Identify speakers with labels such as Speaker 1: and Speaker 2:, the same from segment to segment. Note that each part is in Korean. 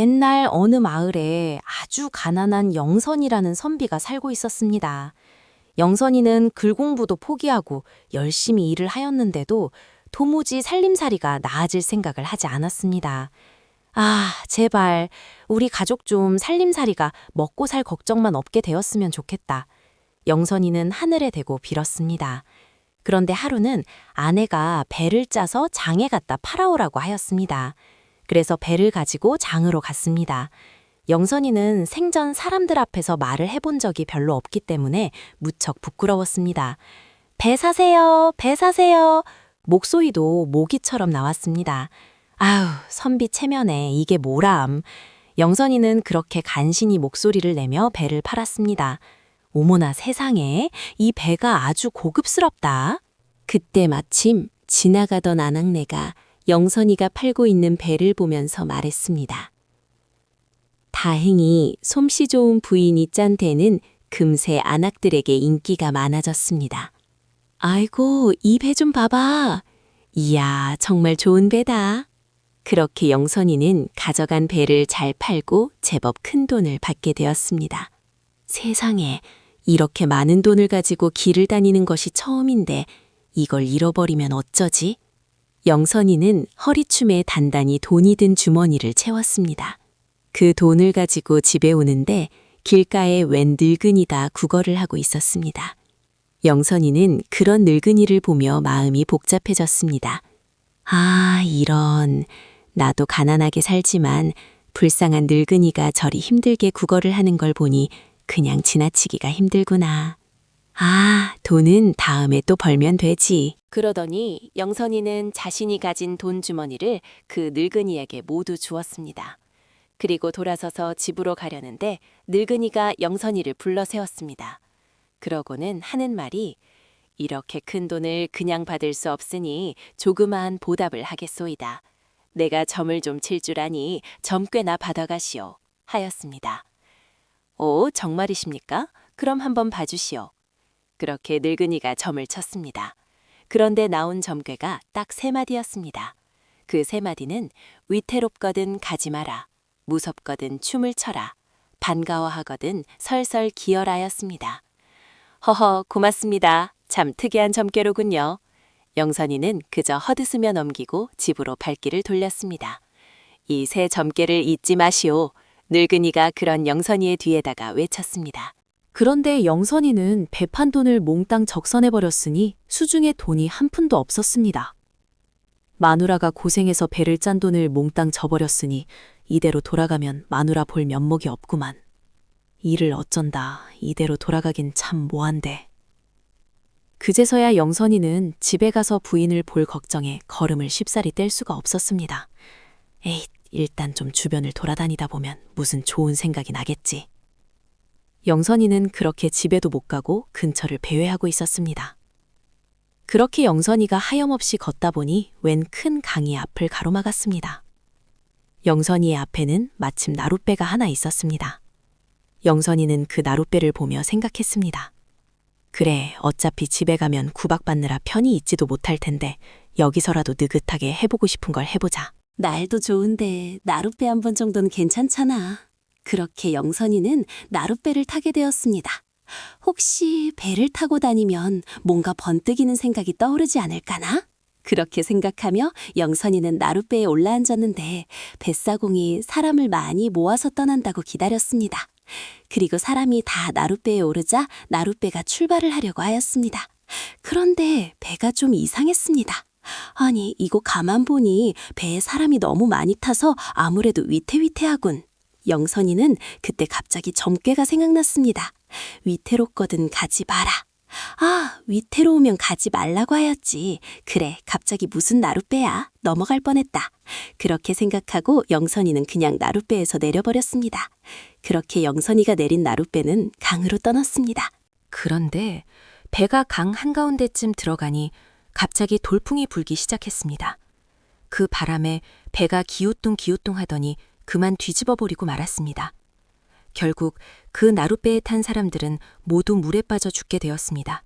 Speaker 1: 옛날 어느 마을에 아주 가난한 영선이라는 선비가 살고 있었습니다. 영선이는 글공부도 포기하고 열심히 일을 하였는데도 도무지 살림살이가 나아질 생각을 하지 않았습니다. 아, 제발 우리 가족 좀 살림살이가 먹고 살 걱정만 없게 되었으면 좋겠다. 영선이는 하늘에 대고 빌었습니다. 그런데 하루는 아내가 배를 짜서 장에 갖다 팔아오라고 하였습니다. 그래서 배를 가지고 장으로 갔습니다. 영선이는 생전 사람들 앞에서 말을 해본 적이 별로 없기 때문에 무척 부끄러웠습니다. 배 사세요, 배 사세요. 목소리도 모기처럼 나왔습니다. 아우, 선비 체면에 이게 뭐람. 영선이는 그렇게 간신히 목소리를 내며 배를 팔았습니다. 어머나 세상에, 이 배가 아주 고급스럽다. 그때 마침 지나가던 아낙네가 영선이가 팔고 있는 배를 보면서 말했습니다. 다행히 솜씨 좋은 부인이 짠 배는 금세 아낙들에게 인기가 많아졌습니다. 아이고, 이 배 좀 봐봐. 이야, 정말 좋은 배다. 그렇게 영선이는 가져간 배를 잘 팔고 제법 큰 돈을 받게 되었습니다. 세상에, 이렇게 많은 돈을 가지고 길을 다니는 것이 처음인데 이걸 잃어버리면 어쩌지? 영선이는 허리춤에 단단히 돈이 든 주머니를 채웠습니다. 그 돈을 가지고 집에 오는데 길가에 웬 늙은이가 구걸을 하고 있었습니다. 영선이는 그런 늙은이를 보며 마음이 복잡해졌습니다. 아, 이런. 나도 가난하게 살지만 불쌍한 늙은이가 저리 힘들게 구걸을 하는 걸 보니 그냥 지나치기가 힘들구나. 아, 돈은 다음에 또 벌면 되지. 그러더니 영선이는 자신이 가진 돈 주머니를 그 늙은이에게 모두 주었습니다. 그리고 돌아서서 집으로 가려는데 늙은이가 영선이를 불러 세웠습니다. 그러고는 하는 말이 이렇게 큰 돈을 그냥 받을 수 없으니 조그마한 보답을 하겠소이다. 내가 점을 좀 칠 줄 아니 점 꽤나 받아가시오. 하였습니다. 오, 정말이십니까? 그럼 한번 봐주시오. 그렇게 늙은이가 점을 쳤습니다. 그런데 나온 점괘가 딱 3마디였습니다. 그 3마디는 위태롭거든 가지 마라. 무섭거든 춤을 춰라. 반가워하거든 설설 기어라였습니다. 허허, 고맙습니다. 참 특이한 점괘로군요. 영선이는 그저 헛웃으며 넘기고 집으로 발길을 돌렸습니다. 이 새 점괘를 잊지 마시오. 늙은이가 그런 영선이의 뒤에다가 외쳤습니다. 그런데 영선이는 배판 돈을 몽땅 적선해버렸으니 수중에 돈이 한 푼도 없었습니다. 마누라가 고생해서 배를 짠 돈을 몽땅 져버렸으니 이대로 돌아가면 마누라 볼 면목이 없구만. 일을 어쩐다. 이대로 돌아가긴 참 뭐한데. 그제서야 영선이는 집에 가서 부인을 볼 걱정에 걸음을 쉽사리 뗄 수가 없었습니다. 에잇, 일단 좀 주변을 돌아다니다 보면 무슨 좋은 생각이 나겠지. 영선이는 그렇게 집에도 못 가고 근처를 배회하고 있었습니다. 그렇게 영선이가 하염없이 걷다 보니 웬 큰 강이 앞을 가로막았습니다. 영선이의 앞에는 마침 나룻배가 하나 있었습니다. 영선이는 그 나룻배를 보며 생각했습니다. 그래, 어차피 집에 가면 구박받느라 편히 있지도 못할 텐데 여기서라도 느긋하게 해보고 싶은 걸 해보자.
Speaker 2: 날도 좋은데 나룻배 한 번 정도는 괜찮잖아. 그렇게 영선이는 나룻배를 타게 되었습니다. 혹시 배를 타고 다니면 뭔가 번뜩이는 생각이 떠오르지 않을까나? 그렇게 생각하며 영선이는 나룻배에 올라앉았는데 뱃사공이 사람을 많이 모아서 떠난다고 기다렸습니다. 그리고 사람이 다 나룻배에 오르자 나룻배가 출발을 하려고 하였습니다. 그런데 배가 좀 이상했습니다. 아니, 이거 가만 보니 배에 사람이 너무 많이 타서 아무래도 위태위태하군. 영선이는 그때 갑자기 점괘가 생각났습니다. 위태롭거든 가지 마라. 아, 위태로우면 가지 말라고 하였지. 그래, 갑자기 무슨 나룻배야. 넘어갈 뻔했다. 그렇게 생각하고 영선이는 그냥 나룻배에서 내려버렸습니다. 그렇게 영선이가 내린 나룻배는 강으로 떠났습니다.
Speaker 1: 그런데 배가 강 한가운데쯤 들어가니 갑자기 돌풍이 불기 시작했습니다. 그 바람에 배가 기우뚱기우뚱 하더니 그만 뒤집어버리고 말았습니다. 결국 그 나룻배에 탄 사람들은 모두 물에 빠져 죽게 되었습니다.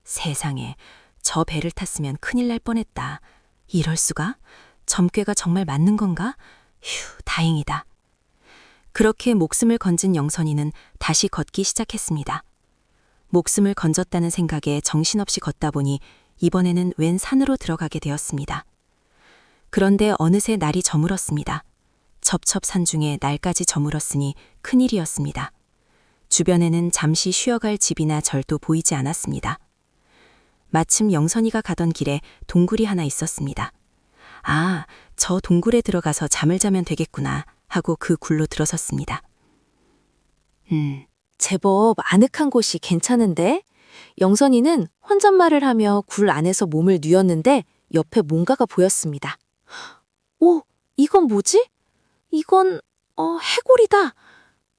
Speaker 1: 세상에, 저 배를 탔으면 큰일 날 뻔했다. 이럴 수가? 점괘가 정말 맞는 건가? 휴, 다행이다. 그렇게 목숨을 건진 영선이는 다시 걷기 시작했습니다. 목숨을 건졌다는 생각에 정신없이 걷다 보니 이번에는 웬 산으로 들어가게 되었습니다. 그런데 어느새 날이 저물었습니다. 첩첩산 중에 날까지 저물었으니 큰일이었습니다. 주변에는 잠시 쉬어갈 집이나 절도 보이지 않았습니다. 마침 영선이가 가던 길에 동굴이 하나 있었습니다. 아, 저 동굴에 들어가서 잠을 자면 되겠구나 하고 그 굴로 들어섰습니다.
Speaker 3: 제법 아늑한 곳이 괜찮은데? 영선이는 혼잣말을 하며 굴 안에서 몸을 뉘었는데 옆에 뭔가가 보였습니다. 오, 이건 뭐지? 이건, 해골이다.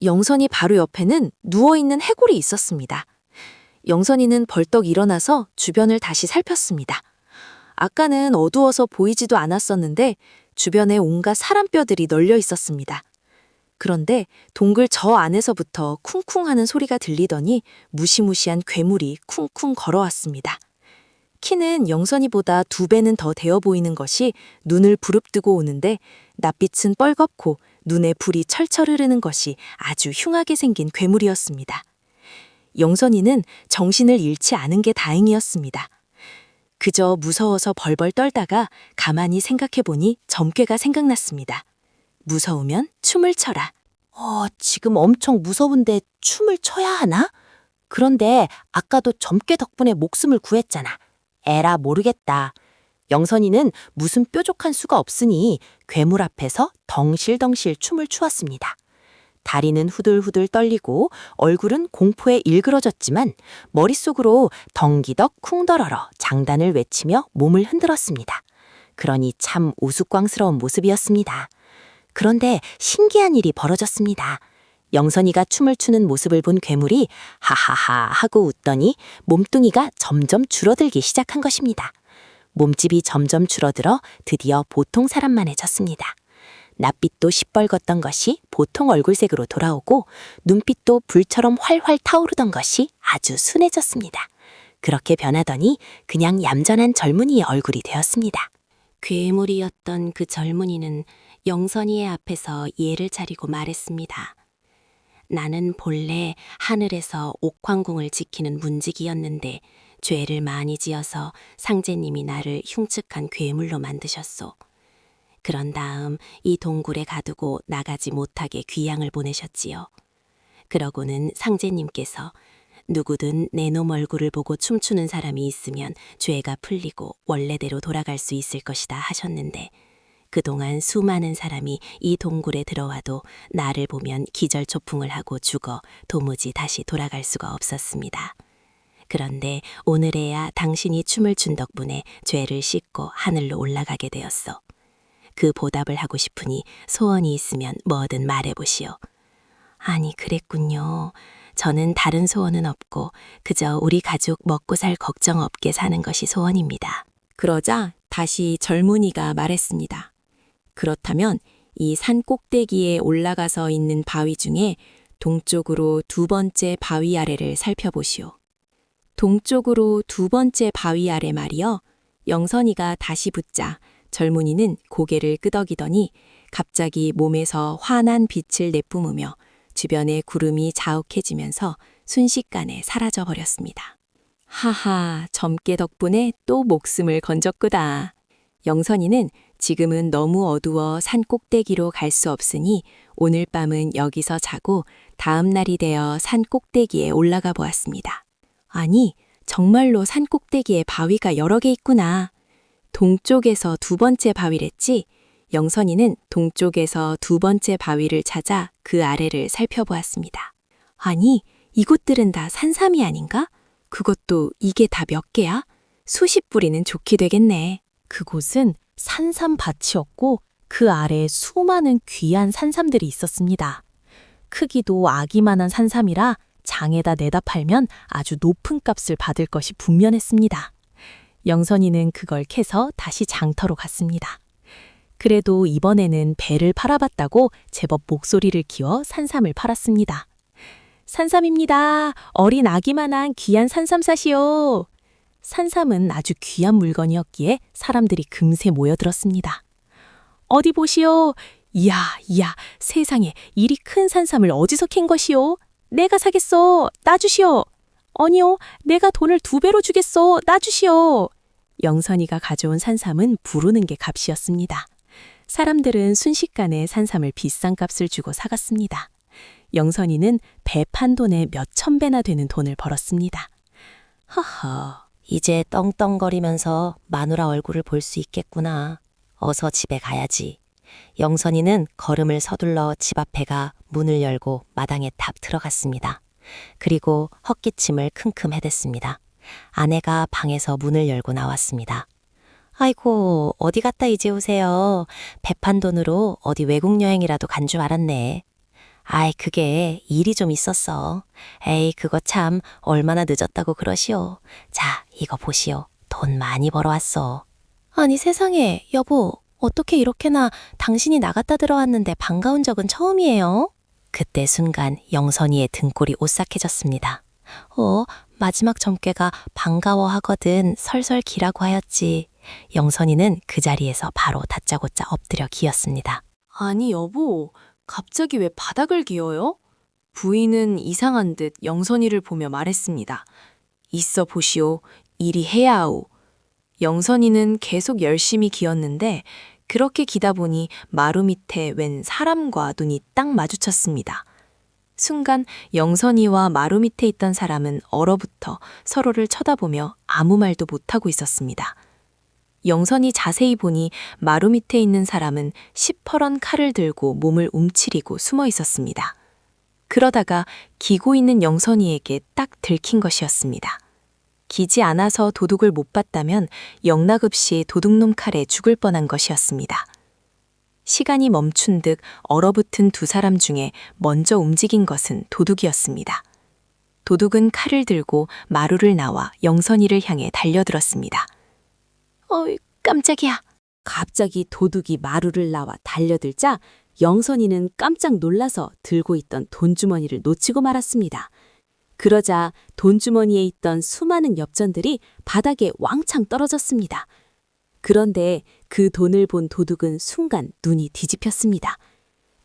Speaker 3: 영선이 바로 옆에는 누워있는 해골이 있었습니다. 영선이는 벌떡 일어나서 주변을 다시 살폈습니다. 아까는 어두워서 보이지도 않았었는데 주변에 온갖 사람뼈들이 널려 있었습니다. 그런데 동굴 저 안에서부터 쿵쿵하는 소리가 들리더니 무시무시한 괴물이 쿵쿵 걸어왔습니다. 키는 영선이보다 2배는 더 되어 보이는 것이 눈을 부릅뜨고 오는데 낯빛은 뻘겋고 눈에 불이 철철 흐르는 것이 아주 흉하게 생긴 괴물이었습니다. 영선이는 정신을 잃지 않은 게 다행이었습니다. 그저 무서워서 벌벌 떨다가 가만히 생각해보니 점괘가 생각났습니다. 무서우면 춤을 춰라.
Speaker 2: 지금 엄청 무서운데 춤을 춰야 하나? 그런데 아까도 점괘 덕분에 목숨을 구했잖아. 에라 모르겠다. 영선이는 무슨 뾰족한 수가 없으니 괴물 앞에서 덩실덩실 춤을 추었습니다. 다리는 후들후들 떨리고 얼굴은 공포에 일그러졌지만 머릿속으로 덩기덕 쿵더러러 장단을 외치며 몸을 흔들었습니다. 그러니 참 우스꽝스러운 모습이었습니다. 그런데 신기한 일이 벌어졌습니다. 영선이가 춤을 추는 모습을 본 괴물이 하하하 하고 웃더니 몸뚱이가 점점 줄어들기 시작한 것입니다. 몸집이 점점 줄어들어 드디어 보통 사람만해졌습니다. 낯빛도 시뻘겋던 것이 보통 얼굴색으로 돌아오고 눈빛도 불처럼 활활 타오르던 것이 아주 순해졌습니다. 그렇게 변하더니 그냥 얌전한 젊은이의 얼굴이 되었습니다. 괴물이었던 그 젊은이는 영선이의 앞에서 예를 차리고 말했습니다. 나는 본래 하늘에서 옥황궁을 지키는 문직이었는데 죄를 많이 지어서 상제님이 나를 흉측한 괴물로 만드셨소. 그런 다음 이 동굴에 가두고 나가지 못하게 귀양을 보내셨지요. 그러고는 상제님께서 누구든 내 놈 얼굴을 보고 춤추는 사람이 있으면 죄가 풀리고 원래대로 돌아갈 수 있을 것이다 하셨는데 그동안 수많은 사람이 이 동굴에 들어와도 나를 보면 기절초풍을 하고 죽어 도무지 다시 돌아갈 수가 없었습니다. 그런데 오늘에야 당신이 춤을 춘 덕분에 죄를 씻고 하늘로 올라가게 되었어. 그 보답을 하고 싶으니 소원이 있으면 뭐든 말해보시오. 아니 그랬군요. 저는 다른 소원은 없고 그저 우리 가족 먹고 살 걱정 없게 사는 것이 소원입니다.
Speaker 1: 그러자 다시 젊은이가 말했습니다. 그렇다면 이 산 꼭대기에 올라가서 있는 바위 중에 동쪽으로 2번째 바위 아래를 살펴보시오. 동쪽으로 2번째 바위 아래 말이여. 영선이가 다시 붙자 젊은이는 고개를 끄덕이더니 갑자기 몸에서 환한 빛을 내뿜으며 주변의 구름이 자욱해지면서 순식간에 사라져 버렸습니다. 하하, 점괘 덕분에 또 목숨을 건졌구다. 영선이는 지금은 너무 어두워 산 꼭대기로 갈 수 없으니 오늘 밤은 여기서 자고 다음 날이 되어 산 꼭대기에 올라가 보았습니다. 아니, 정말로 산 꼭대기에 바위가 여러 개 있구나. 동쪽에서 2번째 바위랬지? 영선이는 동쪽에서 2번째 바위를 찾아 그 아래를 살펴보았습니다. 아니, 이곳들은 다 산삼이 아닌가? 그것도 이게 다 몇 개야? 수십 뿌리는 좋게 되겠네.
Speaker 3: 그곳은 산삼밭이었고 그 아래에 수많은 귀한 산삼들이 있었습니다. 크기도 아기만한 산삼이라 장에다 내다 팔면 아주 높은 값을 받을 것이 분명했습니다. 영선이는 그걸 캐서 다시 장터로 갔습니다. 그래도 이번에는 배를 팔아봤다고 제법 목소리를 키워 산삼을 팔았습니다. 산삼입니다. 어린 아기만한 귀한 산삼 사시오. 산삼은 아주 귀한 물건이었기에 사람들이 금세 모여들었습니다. 어디 보시오.
Speaker 1: 이야, 세상에 이리 큰 산삼을 어디서 캔 것이오? 내가 사겠어. 놔주시오. 아니요, 내가 돈을 2배로 주겠어. 놔주시오. 영선이가 가져온 산삼은 부르는 게 값이었습니다. 사람들은 순식간에 산삼을 비싼 값을 주고 사갔습니다. 영선이는 배 판 돈의 몇천 배나 되는 돈을 벌었습니다. 허허.
Speaker 2: 이제 떵떵거리면서 마누라 얼굴을 볼 수 있겠구나. 어서 집에 가야지. 영선이는 걸음을 서둘러 집 앞에 가 문을 열고 마당에 탁 들어갔습니다. 그리고 헛기침을 킁킁 해댔습니다. 아내가 방에서 문을 열고 나왔습니다. 아이고, 어디 갔다 이제 오세요. 배판 돈으로 어디 외국 여행이라도 간 줄 알았네. 아이, 그게 일이 좀 있었어. 에이, 그거 참 얼마나 늦었다고 그러시오. 자, 이거 보시오. 돈 많이 벌어왔어. 아니 세상에, 여보, 어떻게 이렇게나 당신이 나갔다 들어왔는데 반가운 적은 처음이에요? 그때 순간 영선이의 등골이 오싹해졌습니다. 마지막 점괘가 반가워하거든 설설 기라고 하였지. 영선이는 그 자리에서 바로 다짜고짜 엎드려 기었습니다.
Speaker 3: 아니, 여보, 갑자기 왜 바닥을 기어요? 부인은 이상한 듯 영선이를 보며 말했습니다. 있어 보시오. 이리 해야 하오. 영선이는 계속 열심히 기었는데 그렇게 기다 보니 마루 밑에 웬 사람과 눈이 딱 마주쳤습니다. 순간 영선이와 마루 밑에 있던 사람은 얼어붙어 서로를 쳐다보며 아무 말도 못하고 있었습니다. 영선이 자세히 보니 마루 밑에 있는 사람은 시퍼런 칼을 들고 몸을 움츠리고 숨어 있었습니다. 그러다가 기고 있는 영선이에게 딱 들킨 것이었습니다. 기지 않아서 도둑을 못 봤다면 영락없이 도둑놈 칼에 죽을 뻔한 것이었습니다. 시간이 멈춘 듯 얼어붙은 두 사람 중에 먼저 움직인 것은 도둑이었습니다. 도둑은 칼을 들고 마루를 나와 영선이를 향해 달려들었습니다.
Speaker 1: 어이, 깜짝이야. 갑자기 도둑이 마루를 나와 달려들자 영선이는 깜짝 놀라서 들고 있던 돈주머니를 놓치고 말았습니다. 그러자 돈주머니에 있던 수많은 엽전들이 바닥에 왕창 떨어졌습니다. 그런데 그 돈을 본 도둑은 순간 눈이 뒤집혔습니다.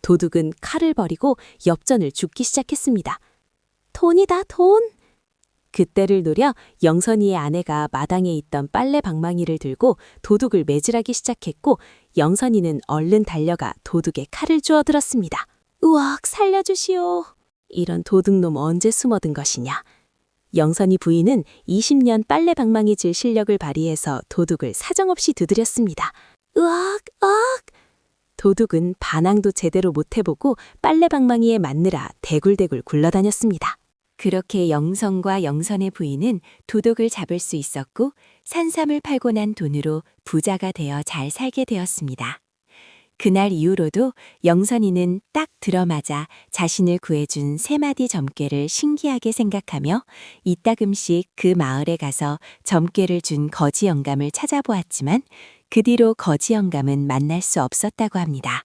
Speaker 1: 도둑은 칼을 버리고 엽전을 줍기 시작했습니다. 돈이다, 돈! 그때를 노려 영선이의 아내가 마당에 있던 빨래 방망이를 들고 도둑을 매질하기 시작했고 영선이는 얼른 달려가 도둑의 칼을 주워들었습니다. 으악, 살려주시오. 이런 도둑놈 언제 숨어든 것이냐. 영선이 부인은 20년 빨래 방망이 질 실력을 발휘해서 도둑을 사정없이 두드렸습니다. 으악, 으악! 도둑은 반항도 제대로 못 해보고 빨래 방망이에 맞느라 대굴대굴 굴러다녔습니다. 그렇게 영선과 영선의 부인은 도둑을 잡을 수 있었고 산삼을 팔고 난 돈으로 부자가 되어 잘 살게 되었습니다. 그날 이후로도 영선이는 딱 들어맞아 자신을 구해준 3마디 점괘를 신기하게 생각하며 이따금씩 그 마을에 가서 점괘를 준 거지 영감을 찾아보았지만 그 뒤로 거지 영감은 만날 수 없었다고 합니다.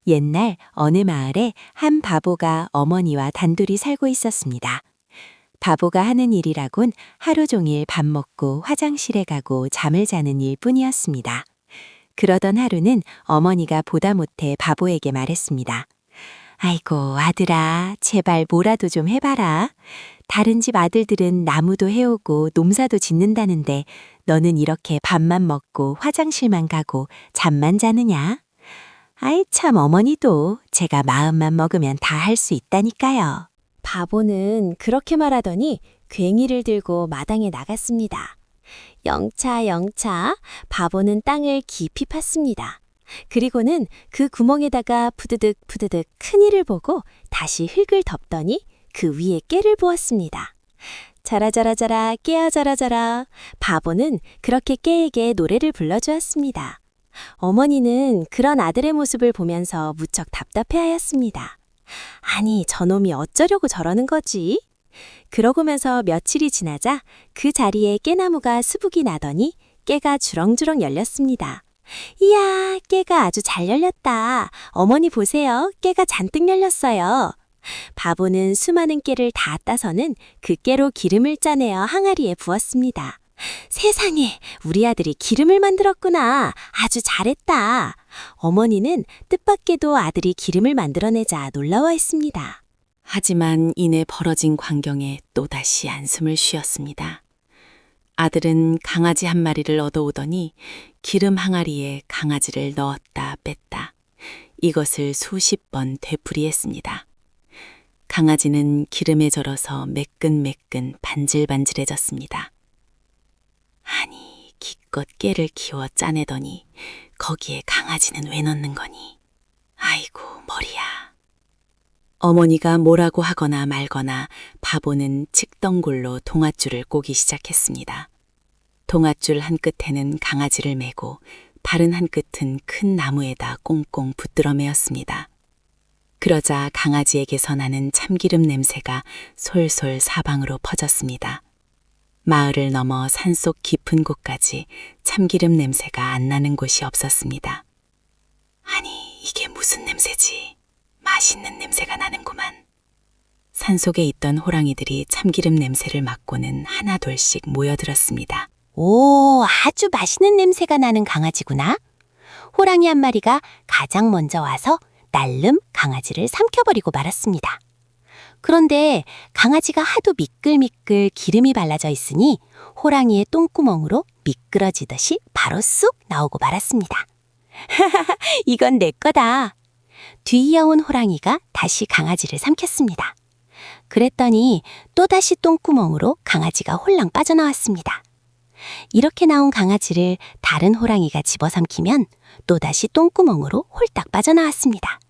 Speaker 1: 옛날 어느 마을에 한 바보가 어머니와 단둘이 살고 있었습니다. 바보가 하는 일이라곤 하루 종일 밥 먹고 화장실에 가고 잠을 자는 일뿐이었습니다. 그러던 하루는 어머니가 보다 못해 바보에게 말했습니다. 아이고, 아들아, 제발 뭐라도 좀 해봐라. 다른 집 아들들은 나무도 해오고 농사도 짓는다는데 너는 이렇게 밥만 먹고 화장실만 가고 잠만 자느냐? 아이 참, 어머니도 제가 마음만 먹으면 다 할 수 있다니까요. 바보는 그렇게 말하더니 괭이를 들고 마당에 나갔습니다. 영차 바보는 땅을 깊이 팠습니다. 그리고는 그 구멍에다가 푸드득 큰일을 보고 다시 흙을 덮더니 그 위에 깨를 부었습니다. 자라 깨야 자라. 바보는 그렇게 깨에게 노래를 불러주었습니다. 어머니는 그런 아들의 모습을 보면서 무척 답답해하였습니다. 아니, 저놈이 어쩌려고 저러는 거지? 그러고면서 며칠이 지나자 그 자리에 깨나무가 수북이 나더니 깨가 주렁주렁 열렸습니다. 이야, 깨가 아주 잘 열렸다. 어머니 보세요. 깨가 잔뜩 열렸어요. 바보는 수많은 깨를 다 따서는 그 깨로 기름을 짜내어 항아리에 부었습니다. 세상에, 우리 아들이 기름을 만들었구나. 아주 잘했다.
Speaker 2: 어머니는 뜻밖에도 아들이 기름을 만들어내자 놀라워했습니다. 하지만 이내 벌어진 광경에 또다시 한숨을 쉬었습니다. 아들은 강아지 한 마리를 얻어오더니 기름 항아리에 강아지를 넣었다 뺐다. 이것을 수십 번 되풀이했습니다. 강아지는 기름에 절어서 매끈매끈 반질반질해졌습니다. 아니, 기껏 깨를 키워 짜내더니 거기에 강아지는 왜 넣는 거니? 아이고, 머리야. 어머니가 뭐라고 하거나 말거나 바보는 측덩굴로 동아줄을 꼬기 시작했습니다. 동아줄 한 끝에는 강아지를 메고 다른 한 끝은 큰 나무에다 꽁꽁 붙들어 매었습니다. 그러자 강아지에게서 나는 참기름 냄새가 솔솔 사방으로 퍼졌습니다. 마을을 넘어 산속 깊은 곳까지 참기름 냄새가 안 나는 곳이 없었습니다. 아니, 이게 무슨 냄새지? 맛있는 냄새가 나는구만. 산속에 있던 호랑이들이 참기름 냄새를 맡고는 하나둘씩 모여들었습니다.
Speaker 1: 오, 아주 맛있는 냄새가 나는 강아지구나. 호랑이 한 마리가 가장 먼저 와서 날름 강아지를 삼켜버리고 말았습니다. 그런데 강아지가 하도 미끌미끌 기름이 발라져 있으니 호랑이의 똥구멍으로 미끄러지듯이 바로 쑥 나오고 말았습니다. 이건 내 거다. 뒤이어온 호랑이가 다시 강아지를 삼켰습니다. 그랬더니 또다시 똥구멍으로 강아지가 홀랑 빠져나왔습니다. 이렇게 나온 강아지를 다른 호랑이가 집어삼키면 또다시 똥구멍으로 홀딱 빠져나왔습니다.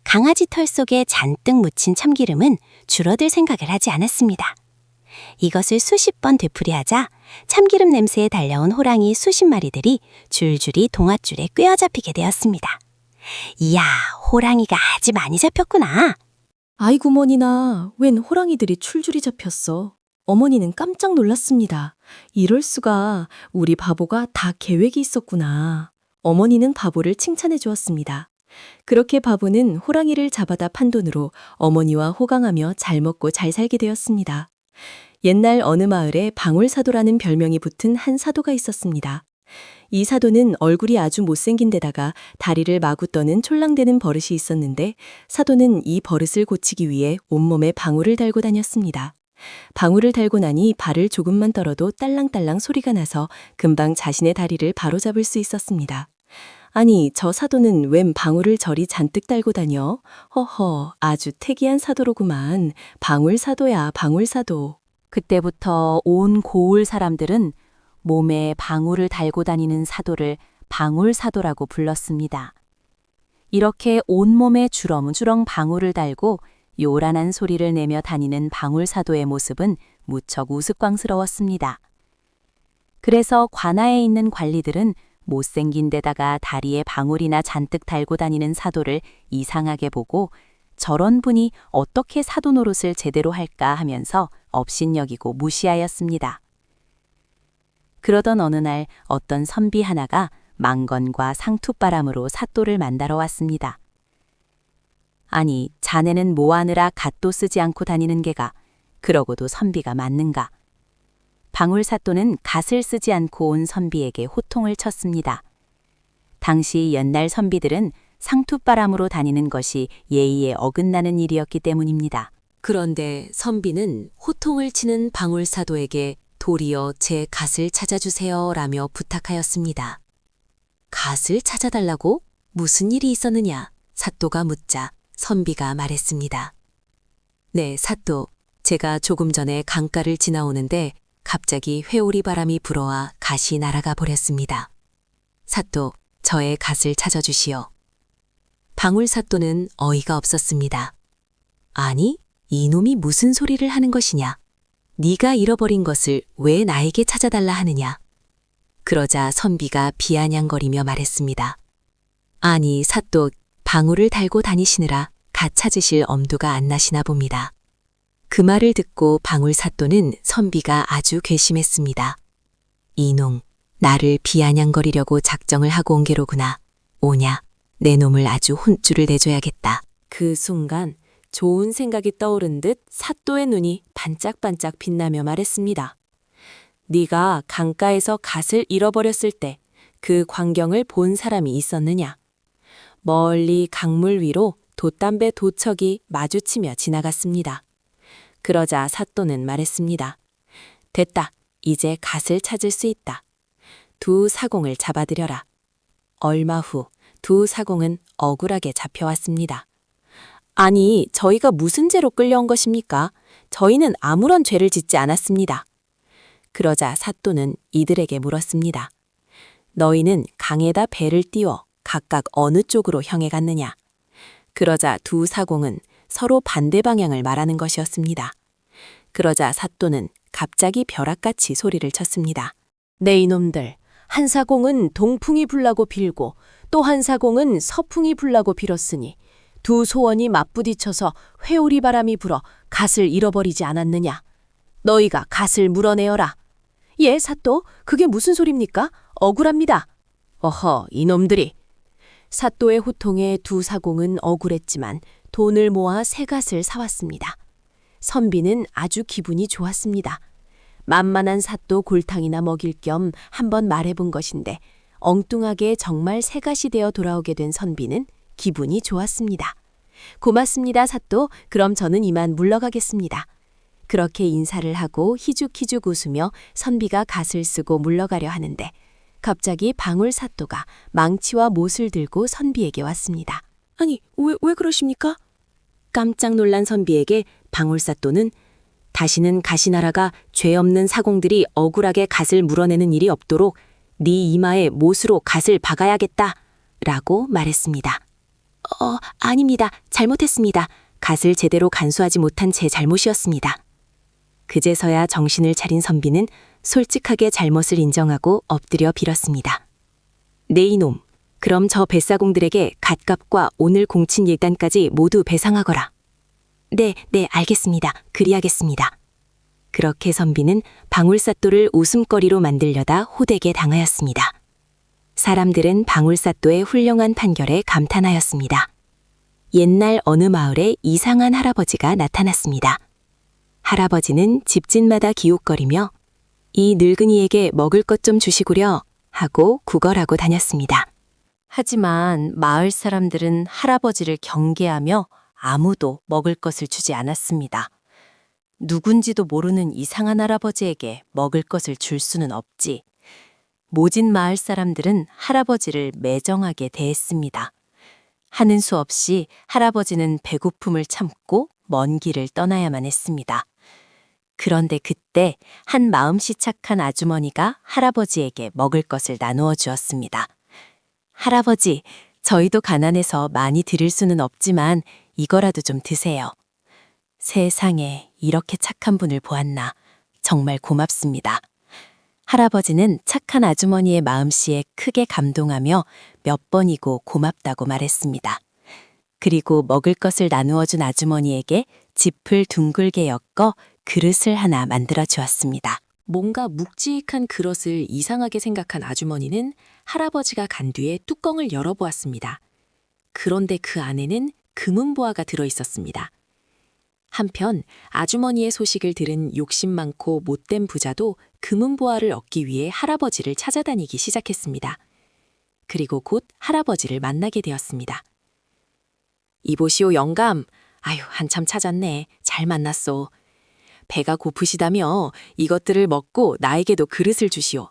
Speaker 1: 강아지 털 속에 잔뜩 묻힌 참기름은 줄어들 생각을 하지 않았습니다. 이것을 수십 번 되풀이하자 참기름 냄새에 달려온 호랑이 수십 마리들이 줄줄이 동아줄에 꿰어잡히게 되었습니다. 이야, 호랑이가 아주 많이 잡혔구나.
Speaker 3: 아이고 머니나, 웬 호랑이들이 출줄이 잡혔어. 어머니는 깜짝 놀랐습니다. 이럴 수가, 우리 바보가 다 계획이 있었구나. 어머니는 바보를 칭찬해 주었습니다. 그렇게 바보는 호랑이를 잡아다 판 돈으로 어머니와 호강하며 잘 먹고 잘 살게 되었습니다. 옛날 어느 마을에 방울사도라는 별명이 붙은 한 사도가 있었습니다. 이 사도는 얼굴이 아주 못생긴 데다가 다리를 마구 떠는 촐랑대는 버릇이 있었는데 사도는 이 버릇을 고치기 위해 온몸에 방울을 달고 다녔습니다. 방울을 달고 나니 발을 조금만 떨어도 딸랑딸랑 소리가 나서 금방 자신의 다리를 바로잡을 수 있었습니다. 아니, 저 사도는 웬 방울을 저리 잔뜩 달고 다녀? 허허, 아주 특이한 사도로구만. 방울사도야, 방울사도.
Speaker 2: 그때부터 온 고을 사람들은 몸에 방울을 달고 다니는 사도를 방울사도라고 불렀습니다. 이렇게 온몸에 주렁주렁 방울을 달고 요란한 소리를 내며 다니는 방울사도의 모습은 무척 우스꽝스러웠습니다. 그래서 관아에 있는 관리들은 못생긴 데다가 다리에 방울이나 잔뜩 달고 다니는 사도를 이상하게 보고 저런 분이 어떻게 사도 노릇을 제대로 할까 하면서 업신여기고 무시하였습니다. 그러던 어느 날 어떤 선비 하나가 망건과 상투바람으로 사또를 만나러 왔습니다. 아니, 자네는 뭐 하느라 갓도 쓰지 않고 다니는 게가, 그러고도 선비가 맞는가? 방울사또는 갓을 쓰지 않고 온 선비에게 호통을 쳤습니다. 당시 옛날 선비들은 상투바람으로 다니는 것이 예의에 어긋나는 일이었기 때문입니다. 그런데 선비는 호통을 치는 방울사도에게 도리어 제 갓을 찾아주세요 라며 부탁하였습니다. 갓을 찾아달라고? 무슨 일이 있었느냐? 사또가 묻자 선비가 말했습니다. 네, 사또. 제가 조금 전에 강가를 지나오는데 갑자기 회오리 바람이 불어와 갓이 날아가 버렸습니다. 사또, 저의 갓을 찾아주시오. 방울사또는 어이가 없었습니다. 아니, 이놈이 무슨 소리를 하는 것이냐? 네가 잃어버린 것을 왜 나에게 찾아달라 하느냐? 그러자 선비가 비아냥거리며 말했습니다. 아니, 사또, 방울을 달고 다니시느라 갓 찾으실 엄두가 안 나시나 봅니다. 그 말을 듣고 방울사또는 선비가 아주 괘씸했습니다. 이놈, 나를 비아냥거리려고 작정을 하고 온 게로구나. 오냐, 내 놈을 아주 혼쭐을 내줘야겠다. 그 순간 좋은 생각이 떠오른 듯 사또의 눈이 반짝반짝 빛나며 말했습니다. 네가 강가에서 갓을 잃어버렸을 때 그 광경을 본 사람이 있었느냐?
Speaker 1: 멀리 강물 위로 돛담배 도척이 마주치며 지나갔습니다. 그러자 사또는 말했습니다. 됐다. 이제 갓을 찾을 수 있다. 두 사공을 잡아들여라. 얼마 후 두 사공은 억울하게 잡혀왔습니다. 아니, 저희가 무슨 죄로 끌려온 것입니까? 저희는 아무런 죄를 짓지 않았습니다. 그러자 사또는 이들에게 물었습니다. 너희는 강에다 배를 띄워 각각 어느 쪽으로 향해 갔느냐? 그러자 두 사공은 서로 반대 방향을 말하는 것이었습니다. 그러자 사또는 갑자기 벼락같이 소리를 쳤습니다.
Speaker 4: 네 이놈들, 한 사공은 동풍이 불라고 빌고 또 한 사공은 서풍이 불라고 빌었으니 두 소원이 맞부딪혀서 회오리 바람이 불어 갓을 잃어버리지 않았느냐. 너희가 갓을 물어내어라. 예, 사또, 그게 무슨 소립니까? 억울합니다. 어허, 이놈들이. 사또의 호통에 두 사공은 억울했지만 돈을 모아 새 갓을 사왔습니다. 선비는 아주 기분이 좋았습니다. 만만한 사또 골탕이나 먹일 겸 한번 말해본 것인데 엉뚱하게 정말 새 갓이 되어 돌아오게 된 선비는 기분이 좋았습니다. 고맙습니다, 사또. 그럼 저는 이만 물러가겠습니다. 그렇게 인사를 하고 희죽희죽 웃으며 선비가 갓을 쓰고 물러가려 하는데 갑자기 방울 사또가 망치와 못을 들고 선비에게 왔습니다.
Speaker 1: 아니, 왜 그러십니까? 깜짝 놀란 선비에게 방울 사또는 다시는 가시나라가 죄 없는 사공들이 억울하게 갓을 물어내는 일이 없도록 네 이마에 못으로 갓을 박아야겠다 라고 말했습니다. 아닙니다. 잘못했습니다. 갓을 제대로 간수하지 못한 제 잘못이었습니다. 그제서야 정신을 차린 선비는 솔직하게 잘못을 인정하고 엎드려 빌었습니다. 네 이놈, 그럼 저 뱃사공들에게 갓값과 오늘 공친 일단까지 모두 배상하거라. 네, 알겠습니다. 그리하겠습니다. 그렇게 선비는 방울사또를 웃음거리로 만들려다 호되게 당하였습니다. 사람들은 방울사또의 훌륭한 판결에 감탄하였습니다. 옛날 어느 마을에 이상한 할아버지가 나타났습니다. 할아버지는 집집마다 기웃거리며 이 늙은이에게 먹을 것 좀 주시구려 하고 구걸하고 다녔습니다.
Speaker 4: 하지만 마을 사람들은 할아버지를 경계하며 아무도 먹을 것을 주지 않았습니다. 누군지도 모르는 이상한 할아버지에게 먹을 것을 줄 수는 없지. 모진 마을 사람들은 할아버지를 매정하게 대했습니다. 하는 수 없이 할아버지는 배고픔을 참고 먼 길을 떠나야만 했습니다. 그런데 그때 한 마음씨 착한 아주머니가 할아버지에게 먹을 것을 나누어 주었습니다. 할아버지, 저희도 가난해서 많이 드릴 수는 없지만 이거라도 좀 드세요. 세상에 이렇게 착한 분을 보았나. 정말 고맙습니다. 할아버지는 착한 아주머니의 마음씨에 크게 감동하며 몇 번이고 고맙다고 말했습니다. 그리고 먹을 것을 나누어 준 아주머니에게 짚을 둥글게 엮어 그릇을 하나 만들어 주었습니다.
Speaker 1: 뭔가 묵직한 그릇을 이상하게 생각한 아주머니는 할아버지가 간 뒤에 뚜껑을 열어보았습니다. 그런데 그 안에는 금은보화가 들어있었습니다. 한편 아주머니의 소식을 들은 욕심 많고 못된 부자도 금은보화를 얻기 위해 할아버지를 찾아다니기 시작했습니다. 그리고 곧 할아버지를 만나게 되었습니다. 이보시오 영감. 아유, 한참 찾았네. 잘 만났소. 배가 고프시다며 이것들을 먹고 나에게도 그릇을 주시오.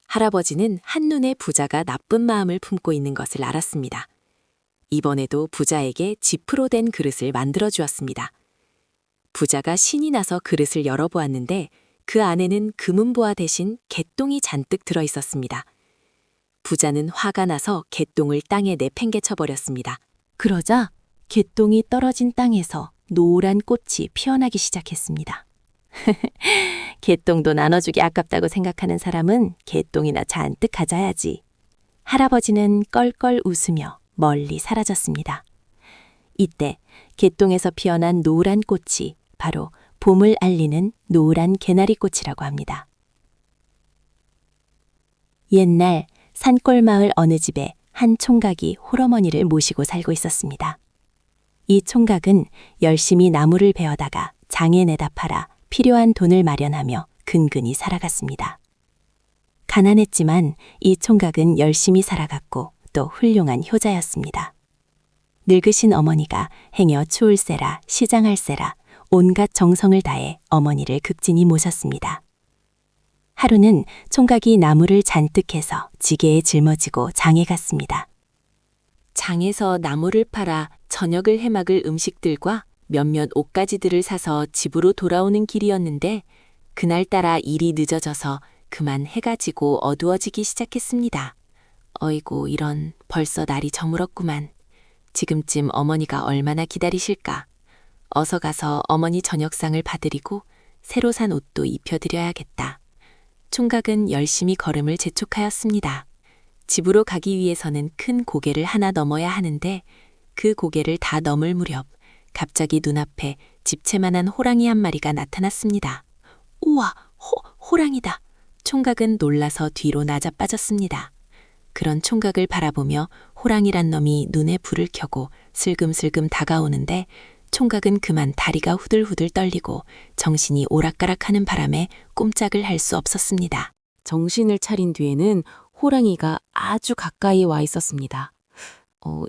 Speaker 1: 할아버지는 한눈에 부자가 나쁜 마음을 품고 있는 것을 알았습니다. 이번에도 부자에게 지프로 된 그릇을 만들어 주었습니다. 부자가 신이 나서 그릇을 열어보았는데 그 안에는 금은보화 대신 개똥이 잔뜩 들어 있었습니다. 부자는 화가 나서 개똥을 땅에 내팽개쳐버렸습니다.
Speaker 2: 그러자 개똥이 떨어진 땅에서 노란 꽃이 피어나기 시작했습니다. 개똥도 나눠주기 아깝다고 생각하는 사람은 개똥이나 잔뜩 가져야지. 할아버지는 껄껄 웃으며 멀리 사라졌습니다. 이때 개똥에서 피어난 노란 꽃이 바로 봄을 알리는 노란 개나리꽃이라고 합니다. 옛날 산골마을 어느 집에 한 총각이 홀어머니를 모시고 살고 있었습니다. 이 총각은 열심히 나무를 베어다가 장에 내다 팔아 필요한 돈을 마련하며 근근히 살아갔습니다. 가난했지만 이 총각은 열심히 살아갔고 성격도 훌륭한 효자였습니다. 늙으신 어머니가 행여 추울세라 시장할세라 온갖 정성을 다해 어머니를 극진히 모셨습니다. 하루는 총각이 나무를 잔뜩 해서 지게에 짊어지고 장에 갔습니다. 장에서 나무를 팔아 저녁을 해먹을 음식들과 몇몇 옷가지들을 사서 집으로 돌아오는 길이었는데 그날따라 일이 늦어져서 그만 해가 지고 어두워지기 시작했습니다. 어이구 이런 벌써 날이 저물었구만. 지금쯤 어머니가 얼마나 기다리실까. 어서 가서 어머니 저녁상을 받으리고 새로 산 옷도 입혀드려야겠다. 총각은 열심히 걸음을 재촉하였습니다. 집으로 가기 위해서는 큰 고개를 하나 넘어야 하는데 그 고개를 다 넘을 무렵 갑자기 눈앞에 집채만한 호랑이 한 마리가 나타났습니다. 우와, 호랑이다. 총각은 놀라서 뒤로 나자빠졌습니다. 그런 총각을 바라보며 호랑이란 놈이 눈에 불을 켜고 슬금슬금 다가오는데 총각은 그만 다리가 후들후들 떨리고 정신이 오락가락하는 바람에 꼼짝을 할 수 없었습니다.
Speaker 3: 정신을 차린 뒤에는 호랑이가 아주 가까이 와 있었습니다.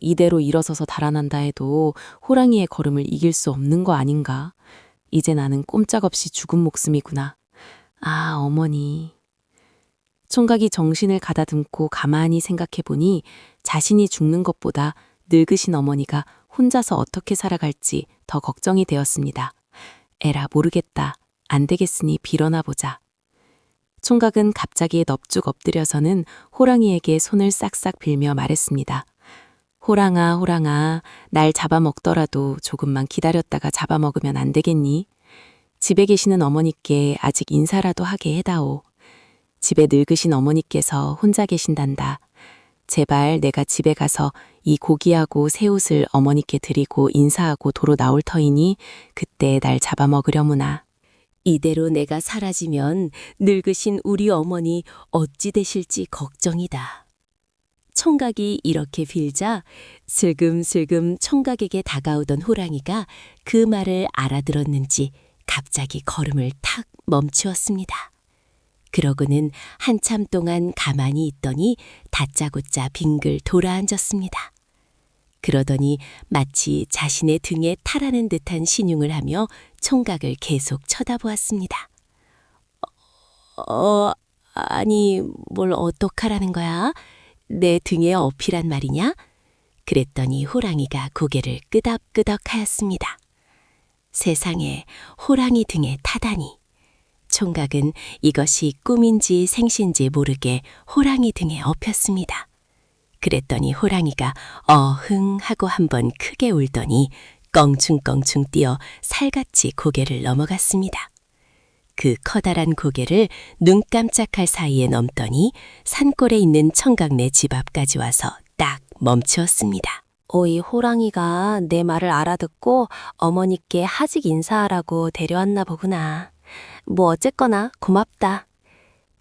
Speaker 3: 이대로 일어서서 달아난다 해도 호랑이의 걸음을 이길 수 없는 거 아닌가? 이제 나는 꼼짝없이 죽은 목숨이구나. 아, 어머니. 총각이 정신을 가다듬고 가만히 생각해보니 자신이 죽는 것보다 늙으신 어머니가 혼자서 어떻게 살아갈지 더 걱정이 되었습니다. 에라 모르겠다. 안 되겠으니 빌어나 보자. 총각은 갑자기 넙죽 엎드려서는 호랑이에게 손을 싹싹 빌며 말했습니다. 호랑아, 호랑아, 날 잡아먹더라도 조금만 기다렸다가 잡아먹으면 안 되겠니? 집에 계시는 어머니께 아직 인사라도 하게 해다오. 집에 늙으신 어머니께서 혼자 계신단다. 제발 내가 집에 가서 이 고기하고 새 옷을 어머니께 드리고 인사하고 도로 나올 터이니 그때 날 잡아먹으려무나.
Speaker 2: 이대로 내가 사라지면 늙으신 우리 어머니 어찌 되실지 걱정이다. 총각이 이렇게 빌자 슬금슬금 총각에게 다가오던 호랑이가 그 말을 알아들었는지 갑자기 걸음을 탁 멈추었습니다. 그러고는 한참 동안 가만히 있더니 다짜고짜 빙글 돌아앉았습니다. 그러더니 마치 자신의 등에 탈하는 듯한 신용을 하며 총각을 계속 쳐다보았습니다. 아니, 뭘 어떡하라는 거야? 내 등에 어필한 말이냐? 그랬더니 호랑이가 고개를 끄덕끄덕 하였습니다. 세상에 호랑이 등에 타다니. 총각은 이것이 꿈인지 생신지 모르게 호랑이 등에 엎였습니다. 그랬더니 호랑이가 어흥 하고 한번 크게 울더니 껑충껑충 뛰어 살같이 고개를 넘어갔습니다. 그 커다란 고개를 눈 깜짝할 사이에 넘더니 산골에 있는 청각네 집 앞까지 와서 딱 멈추었습니다.
Speaker 3: 이 호랑이가 내 말을 알아듣고 어머니께 하직 인사하라고 데려왔나 보구나. 뭐 어쨌거나 고맙다.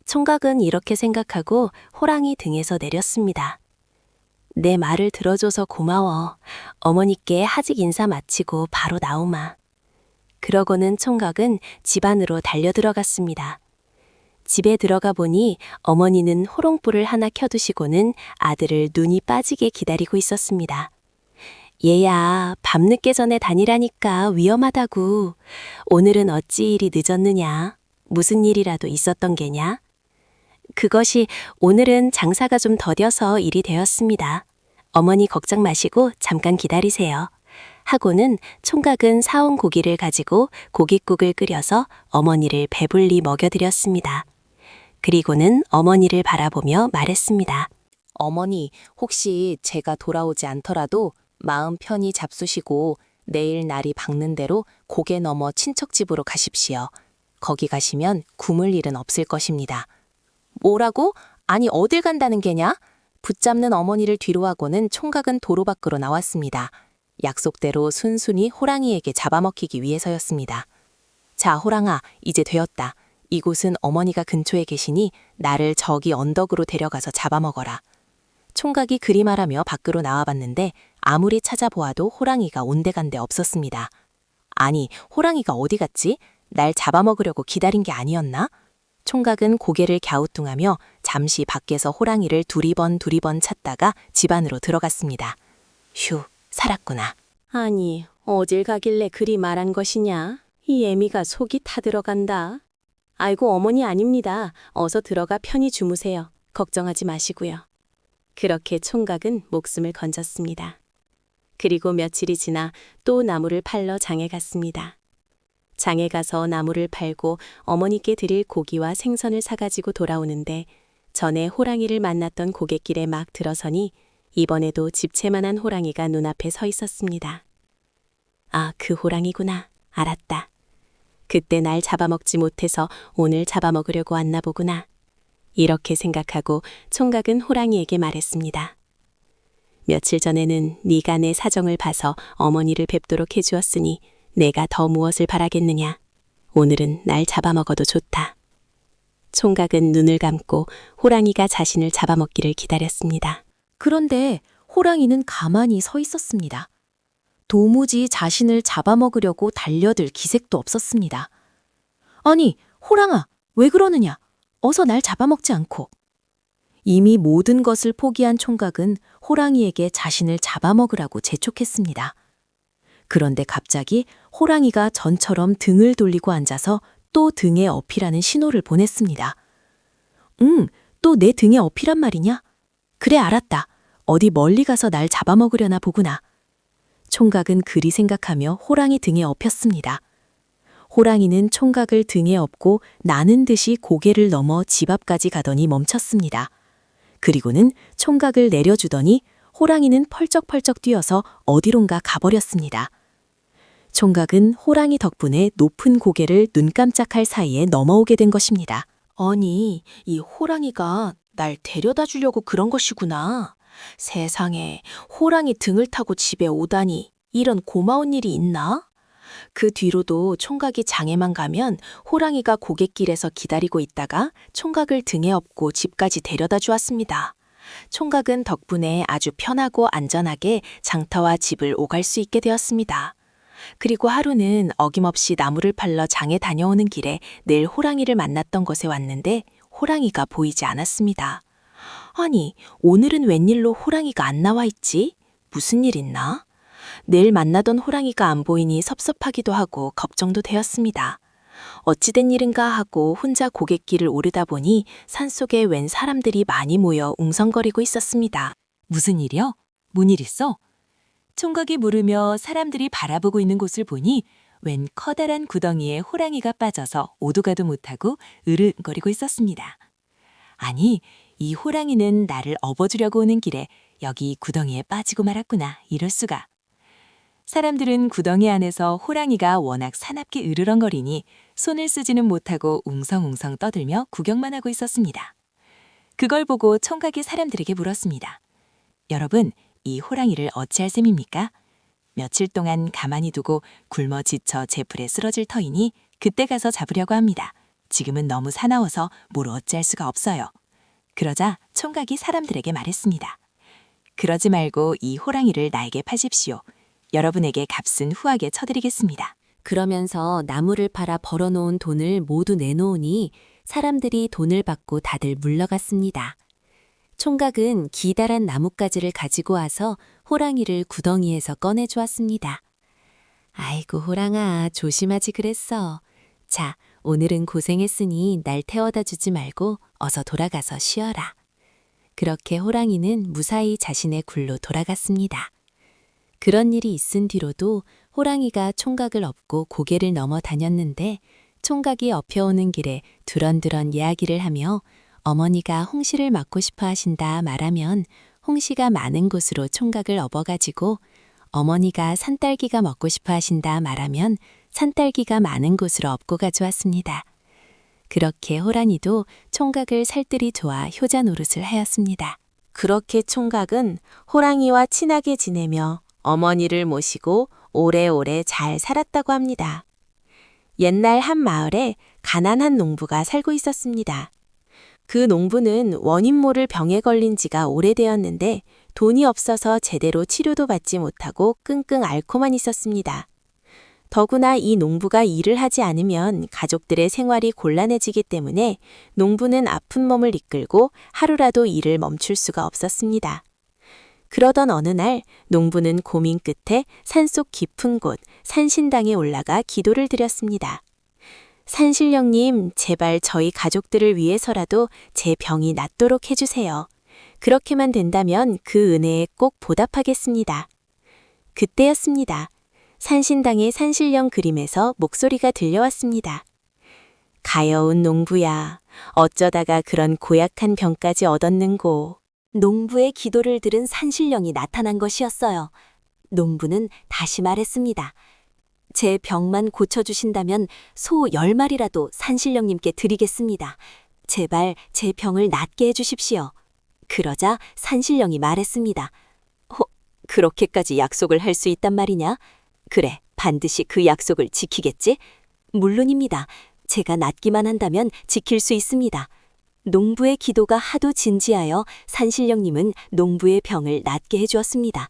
Speaker 3: 총각은 이렇게 생각하고 호랑이 등에서 내렸습니다. 내 말을 들어줘서 고마워. 어머니께 하직 인사 마치고 바로 나오마. 그러고는 총각은 집 안으로 달려들어갔습니다. 집에 들어가 보니 어머니는 호롱불을 하나 켜두시고는 아들을 눈이 빠지게 기다리고 있었습니다. 얘야, 밤늦게 전에 다니라니까 위험하다고. 오늘은 어찌 일이 늦었느냐? 무슨 일이라도 있었던 게냐? 그것이 오늘은 장사가 좀 더뎌서 일이 되었습니다. 어머니 걱정 마시고 잠깐 기다리세요. 하고는 총각은 사온 고기를 가지고 고깃국을 끓여서 어머니를 배불리 먹여드렸습니다. 그리고는 어머니를 바라보며 말했습니다.
Speaker 4: 어머니, 혹시 제가 돌아오지 않더라도 마음 편히 잡수시고 내일 날이 밝는 대로 고개 넘어 친척 집으로 가십시오. 거기 가시면 굶을 일은 없을 것입니다. 뭐라고? 아니 어딜 간다는 게냐? 붙잡는 어머니를 뒤로 하고는 총각은 도로 밖으로 나왔습니다. 약속대로 순순히 호랑이에게 잡아먹히기 위해서였습니다. 자, 호랑아, 이제 되었다. 이곳은 어머니가 근처에 계시니 나를 저기 언덕으로 데려가서 잡아먹어라. 총각이 그리 말하며 밖으로 나와봤는데 아무리 찾아보아도 호랑이가 온데간데 없었습니다. 아니, 호랑이가 어디 갔지? 날 잡아먹으려고 기다린 게 아니었나?
Speaker 1: 총각은 고개를 갸우뚱하며 잠시 밖에서 호랑이를 두리번 찾다가 집 안으로 들어갔습니다. 휴, 살았구나.
Speaker 2: 아니, 어딜 가길래 그리 말한 것이냐? 이 애미가 속이 타들어간다. 아이고, 어머니 아닙니다. 어서 들어가 편히 주무세요. 걱정하지 마시고요. 그렇게 총각은 목숨을 건졌습니다. 그리고 며칠이 지나 또 나무를 팔러 장에 갔습니다. 장에 가서 나무를 팔고 어머니께 드릴 고기와 생선을 사가지고 돌아오는데 전에 호랑이를 만났던 고갯길에 막 들어서니 이번에도 집채만한 호랑이가 눈앞에 서 있었습니다. 아, 그 호랑이구나. 알았다. 그때 날 잡아먹지 못해서 오늘 잡아먹으려고 왔나 보구나. 이렇게 생각하고 총각은 호랑이에게 말했습니다. 며칠 전에는 네가 내 사정을 봐서 어머니를 뵙도록 해주었으니 내가 더 무엇을 바라겠느냐. 오늘은 날 잡아먹어도 좋다. 총각은 눈을 감고 호랑이가 자신을 잡아먹기를 기다렸습니다.
Speaker 3: 그런데 호랑이는 가만히 서 있었습니다. 도무지 자신을 잡아먹으려고 달려들 기색도 없었습니다. 아니, 호랑아, 왜 그러느냐? 어서 날 잡아먹지 않고. 이미 모든 것을 포기한 총각은 호랑이에게 자신을 잡아먹으라고 재촉했습니다. 그런데 갑자기 호랑이가 전처럼 등을 돌리고 앉아서 또 등에 업히라는 신호를 보냈습니다. 또 내 등에 업히란 말이냐? 그래, 알았다. 어디 멀리 가서 날 잡아먹으려나 보구나. 총각은 그리 생각하며 호랑이 등에 업혔습니다. 호랑이는 총각을 등에 업고 나는 듯이 고개를 넘어 집 앞까지 가더니 멈췄습니다. 그리고는 총각을 내려주더니 호랑이는 펄쩍펄쩍 뛰어서 어디론가 가버렸습니다. 총각은 호랑이 덕분에 높은 고개를 눈 깜짝할 사이에 넘어오게 된 것입니다. 아니, 이 호랑이가 날 데려다 주려고 그런 것이구나. 세상에, 호랑이 등을 타고 집에 오다니 이런 고마운 일이 있나? 그 뒤로도 총각이 장에만 가면 호랑이가 고갯길에서 기다리고 있다가 총각을 등에 업고 집까지 데려다 주었습니다. 총각은 덕분에 아주 편하고 안전하게 장터와 집을 오갈 수 있게 되었습니다. 그리고 하루는 어김없이 나무를 팔러 장에 다녀오는 길에 늘 호랑이를 만났던 곳에 왔는데 호랑이가 보이지 않았습니다. 아니, 오늘은 웬일로 호랑이가 안 나와 있지? 무슨 일 있나? 늘 만나던 호랑이가 안 보이니 섭섭하기도 하고 걱정도 되었습니다. 어찌된 일인가 하고 혼자 고갯길을 오르다 보니 산속에 웬 사람들이 많이 모여 웅성거리고 있었습니다.
Speaker 1: 무슨 일이요? 뭔 일 있어? 총각이 물으며 사람들이 바라보고 있는 곳을 보니 웬 커다란 구덩이에 호랑이가 빠져서 오도가도 못하고 으르거리고 있었습니다. 아니, 이 호랑이는 나를 업어주려고 오는 길에 여기 구덩이에 빠지고 말았구나. 이럴 수가. 사람들은 구덩이 안에서 호랑이가 워낙 사납게 으르렁거리니 손을 쓰지는 못하고 웅성웅성 떠들며 구경만 하고 있었습니다. 그걸 보고 총각이 사람들에게 물었습니다. 여러분, 이 호랑이를 어찌할 셈입니까? 며칠 동안 가만히 두고 굶어 지쳐 제풀에 쓰러질 터이니 그때 가서 잡으려고 합니다. 지금은 너무 사나워서 뭘 어찌할 수가 없어요. 그러자 총각이 사람들에게 말했습니다. 그러지 말고 이 호랑이를 나에게 파십시오. 여러분에게 값은 후하게 쳐드리겠습니다.
Speaker 2: 그러면서 나무를 팔아 벌어놓은 돈을 모두 내놓으니 사람들이 돈을 받고 다들 물러갔습니다. 총각은 기다란 나뭇가지를 가지고 와서 호랑이를 구덩이에서 꺼내주었습니다. 아이고, 호랑아, 조심하지 그랬어. 자, 오늘은 고생했으니 날 태워다 주지 말고 어서 돌아가서 쉬어라. 그렇게 호랑이는 무사히 자신의 굴로 돌아갔습니다. 그런 일이 있은 뒤로도 호랑이가 총각을 업고 고개를 넘어 다녔는데 총각이 업혀오는 길에 두런두런 이야기를 하며 어머니가 홍시를 맞고 싶어 하신다 말하면 홍시가 많은 곳으로 총각을 업어가지고 어머니가 산딸기가 먹고 싶어 하신다 말하면 산딸기가 많은 곳으로 업고 가져왔습니다. 그렇게 호랑이도 총각을 살뜰히 좋아 효자 노릇을 하였습니다.
Speaker 1: 그렇게 총각은 호랑이와 친하게 지내며 어머니를 모시고 오래오래 잘 살았다고 합니다. 옛날 한 마을에 가난한 농부가 살고 있었습니다. 그 농부는 원인 모를 병에 걸린 지가 오래되었는데 돈이 없어서 제대로 치료도 받지 못하고 끙끙 앓고만 있었습니다. 더구나 이 농부가 일을 하지 않으면 가족들의 생활이 곤란해지기 때문에 농부는 아픈 몸을 이끌고 하루라도 일을 멈출 수가 없었습니다. 그러던 어느 날 농부는 고민 끝에 산속 깊은 곳 산신당에 올라가 기도를 드렸습니다. 산신령님, 제발 저희 가족들을 위해서라도 제 병이 낫도록 해주세요. 그렇게만 된다면 그 은혜에 꼭 보답하겠습니다. 그때였습니다. 산신당의 산신령 그림에서 목소리가 들려왔습니다. 가여운 농부야, 어쩌다가 그런 고약한 병까지 얻었는고.
Speaker 2: 농부의 기도를 들은 산신령이 나타난 것이었어요. 농부는 다시 말했습니다. 제 병만 고쳐주신다면 소 10마리라도 산신령님께 드리겠습니다. 제발 제 병을 낫게 해주십시오. 그러자 산신령이 말했습니다. 그렇게까지 약속을 할 수 있단 말이냐? 그래, 반드시 그 약속을 지키겠지? 물론입니다. 제가 낫기만 한다면 지킬 수 있습니다. 농부의 기도가 하도 진지하여 산신령님은 농부의 병을 낫게 해주었습니다.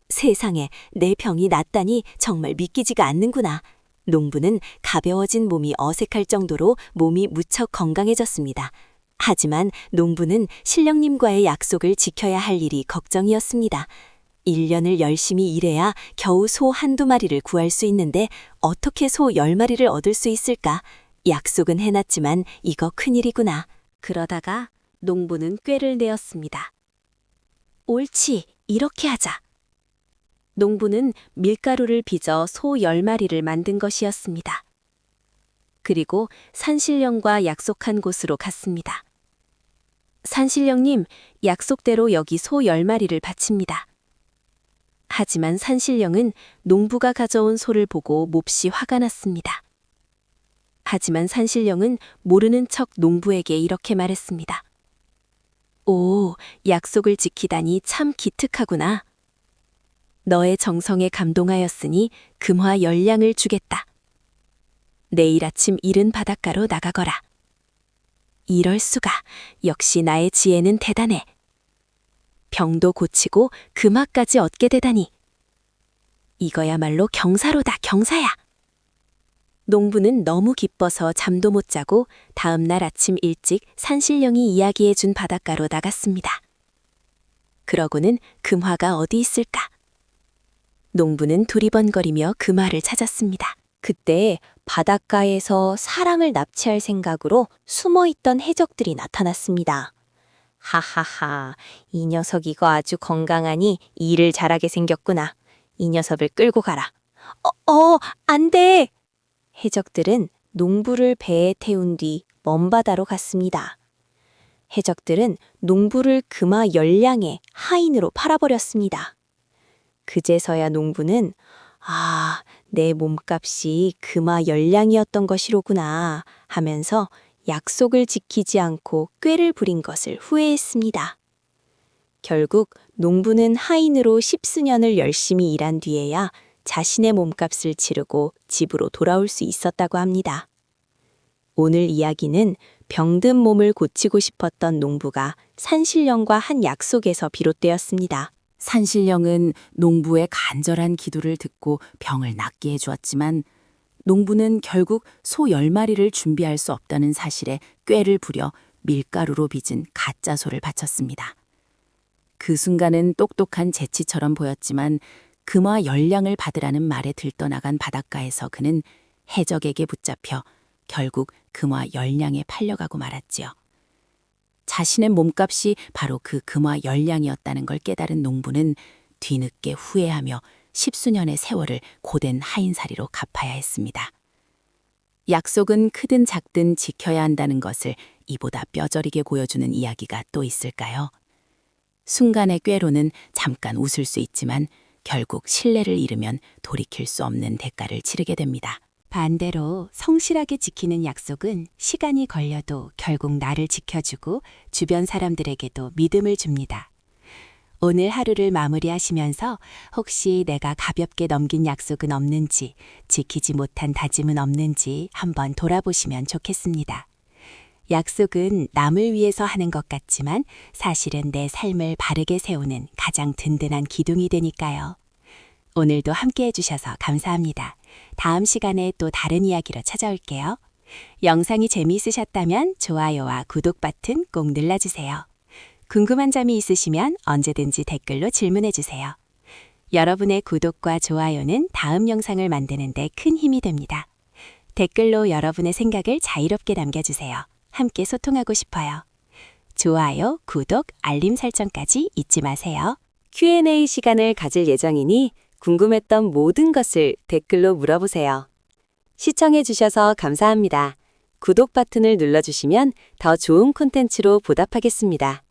Speaker 2: 세상에, 내 병이 낫다니 정말 믿기지가 않는구나. 농부는 가벼워진 몸이 어색할 정도로 몸이 무척 건강해졌습니다. 하지만 농부는 신령님과의 약속을 지켜야 할 일이 걱정이었습니다. 1년을 열심히 일해야 겨우 소 한두 마리를 구할 수 있는데 어떻게 소 10마리를 얻을 수 있을까? 약속은 해놨지만 이거 큰일이구나. 그러다가 농부는 꾀를 내었습니다. 옳지, 이렇게 하자. 농부는 밀가루를 빚어 소 10마리를 만든 것이었습니다. 그리고 산신령과 약속한 곳으로 갔습니다. 산신령님, 약속대로 여기 소 10마리를 바칩니다. 하지만 산신령은 농부가 가져온 소를 보고 몹시 화가 났습니다. 하지만 산신령은 모르는 척 농부에게 이렇게 말했습니다. 오, 약속을 지키다니 참 기특하구나. 너의 정성에 감동하였으니 금화 10량을 주겠다. 내일 아침 이른 바닷가로 나가거라. 이럴 수가, 역시 나의 지혜는 대단해. 병도 고치고 금화까지 얻게 되다니. 이거야말로 경사로다, 경사야. 농부는 너무 기뻐서 잠도 못 자고 다음 날 아침 일찍 산신령이 이야기해 준 바닷가로 나갔습니다. 그러고는 금화가 어디 있을까? 농부는 두리번거리며 금화를 찾았습니다. 그때 바닷가에서 사람을 납치할 생각으로 숨어있던 해적들이 나타났습니다. 하하하, 이 녀석 이거 아주 건강하니 일을 잘하게 생겼구나. 이 녀석을 끌고 가라. 안 돼! 해적들은 농부를 배에 태운 뒤 먼 바다로 갔습니다. 해적들은 농부를 금화 10량에 하인으로 팔아버렸습니다. 그제서야 농부는 내 몸값이 금화 10량이었던 것이로구나 하면서 약속을 지키지 않고 꾀를 부린 것을 후회했습니다. 결국 농부는 하인으로 10수년을 열심히 일한 뒤에야 자신의 몸값을 치르고 집으로 돌아올 수 있었다고 합니다. 오늘 이야기는 병든 몸을 고치고 싶었던 농부가 산신령과 한 약속에서 비롯되었습니다.
Speaker 5: 산신령은 농부의 간절한 기도를 듣고 병을 낫게 해주었지만 농부는 결국 소 10마리를 준비할 수 없다는 사실에 꾀를 부려 밀가루로 빚은 가짜 소를 바쳤습니다. 그 순간은 똑똑한 재치처럼 보였지만 금화 10량을 받으라는 말에 들떠나간 바닷가에서 그는 해적에게 붙잡혀 결국 금화 10량에 팔려가고 말았지요. 자신의 몸값이 바로 그 금화 10량이었다는 걸 깨달은 농부는 뒤늦게 후회하며 10수년의 세월을 고된 하인살이로 갚아야 했습니다. 약속은 크든 작든 지켜야 한다는 것을 이보다 뼈저리게 보여주는 이야기가 또 있을까요? 순간의 꾀로는 잠깐 웃을 수 있지만 결국 신뢰를 잃으면 돌이킬 수 없는 대가를 치르게 됩니다.
Speaker 2: 반대로 성실하게 지키는 약속은 시간이 걸려도 결국 나를 지켜주고 주변 사람들에게도 믿음을 줍니다. 오늘 하루를 마무리하시면서 혹시 내가 가볍게 넘긴 약속은 없는지, 지키지 못한 다짐은 없는지 한번 돌아보시면 좋겠습니다. 약속은 남을 위해서 하는 것 같지만 사실은 내 삶을 바르게 세우는 가장 든든한 기둥이 되니까요. 오늘도 함께 해주셔서 감사합니다. 다음 시간에 또 다른 이야기로 찾아올게요. 영상이 재미있으셨다면 좋아요와 구독 버튼 꼭 눌러주세요. 궁금한 점이 있으시면 언제든지 댓글로 질문해주세요. 여러분의 구독과 좋아요는 다음 영상을 만드는 데 큰 힘이 됩니다. 댓글로 여러분의 생각을 자유롭게 남겨주세요. 함께 소통하고 싶어요. 좋아요, 구독, 알림 설정까지 잊지 마세요.
Speaker 1: Q&A 시간을 가질 예정이니 궁금했던 모든 것을 댓글로 물어보세요. 시청해주셔서 감사합니다. 구독 버튼을 눌러주시면 더 좋은 콘텐츠로 보답하겠습니다.